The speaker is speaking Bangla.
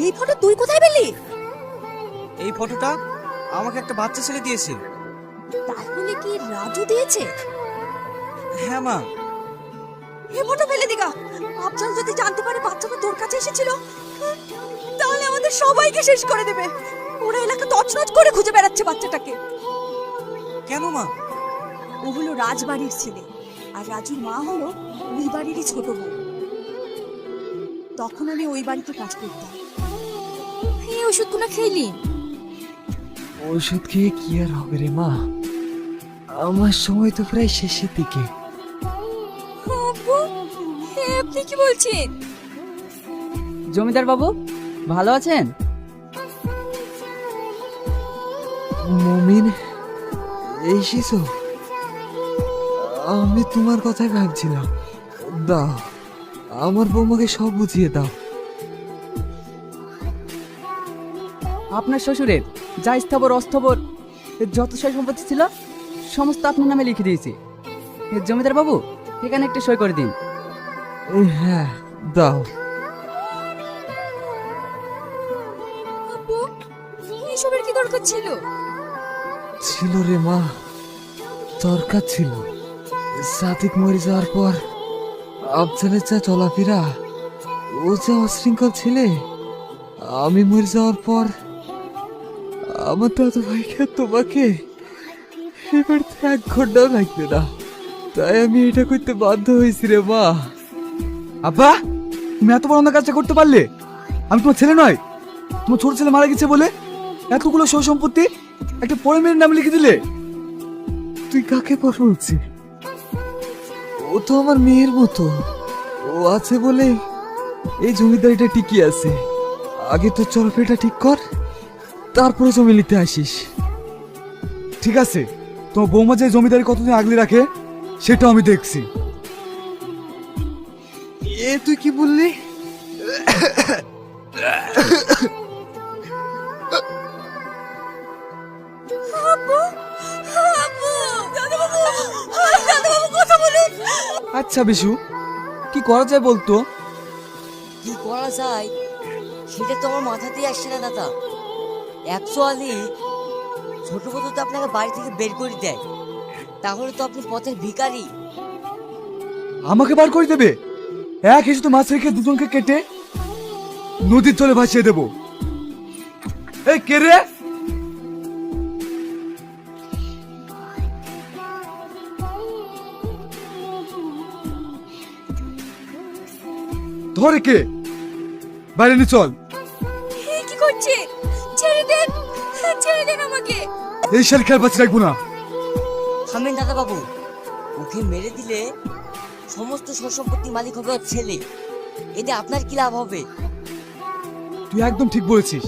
এই ফটো তুই কোথায় পেলি? এই ফটোটা আমাকে একটা বাচ্চা ছেলে দিয়েছে। তাহলে কি রাজু দিয়েছে? হ্যাঁ মা। এই ফটো ফেলে দিগা। আফজাল যদি জানতে পারে বাচ্চাটা তোর কাছে এসেছিল, তাহলে আমাদের সবাইকে শেষ করে দেবে। ওরা এলাকা তছনছ করে খুঁজে বেড়াচ্ছে বাচ্চাটাকে। কেন মা? ও হলো রাজবাড়ির ছেলে, আর রাজুর মা হলো ওই বাড়িরই ছোট বউ। তখন আমি ওই বাড়িতে কাজ করতাম। এই ওষুধগুলো খেলি? ওষুধ খেয়ে কি আর হবে রে মা, আমার সময় তো প্রায় শেষের দিকে। আব্বু, আপনি কি বলছেন? জমিদার বাবু ভালো আছেন? মমিন এসেছো? আমি তোমার কথাই ভাবছিলাম। দাও, আমার বৌমাকে সব বুঝিয়ে দাও। আপনার শ্বশুরের যা স্থাবর অস্থাবর যত সয় সম্পত্তি ছিল সমস্ত আপনার নামে লিখে দিয়েছি। জমিদার বাবু এখানে একটা সই করে দিন। হ্যাঁ দাও। আব্বু, এসবের কি দরকার ছিল? ছিল রে মা, দরকার ছিল। সাদিক মরে যাওয়ার পর আফজালের যা চলাফেরা, ও যা অশৃঙ্খল ছেলে, আমি মরে যাওয়ার পর আমার দাদু ভাইকে তোমাকে এবার তো 1 ঘন্টাও লাগবে না, তাই আমি এটা করতে বাধ্য হয়েছি রে মা। আব্বা, তুমি এত বড় কাজটা করতে পারলে? আমি তোমার ছেলে নয়? তোমার ছোট ছেলে মারা গেছে বলে এতগুলো সয় সম্পত্তি একটা পরে মেয়ের নাম লিখে দিলে? তুই কাকে পর বলছিস? ও তো আমার মেয়ের মতো, ও আছে বলে এই জমিদারিটা টিকে আছে। আগে তো চলাফেরাটা ঠিক কর, তারপরে জমি নিতে আসিস। ঠিক আছে, তোমার বৌমা যে জমিদারি কতদিন আগলে রাখে সেটাও আমি দেখছি। এ তুই কি বললি? আব্বু, আব্বু, দাদুবাবু, দাদুবাবু কথা বলুন। আচ্ছা বিশু, কি করা যায় বলতো? কি করা যায় সেটা তো আমার মাথাতেই আসছে না দাদা। অ্যাকচুয়ালি ছোট বউ তো আপনাকে বাড়ি থেকে বের করে দেয়, তাহলে তো আপনি পথের ভিখারি। আমাকে বার করে দেবে? এক হিসেবে মাছ রেখে দুজনকে কেটে নদীর জলে ভাসিয়ে দেবো। এই কে রে? ধরে কে? বাইরে নিয়ে চল। কি করছে? ছেড়ে দেন, ছেড়ে দেন আমাকে। এই শাল খেয়াল পাচ্ছি রাখবো না। থামেন দাদা বাবু, ওকে মেরে দিলে সমস্ত সম্পত্তির মালিক হবে ওর ছেলে, এতে আপনার কি লাভ হবে? তুই একদম ঠিক বলেছিস।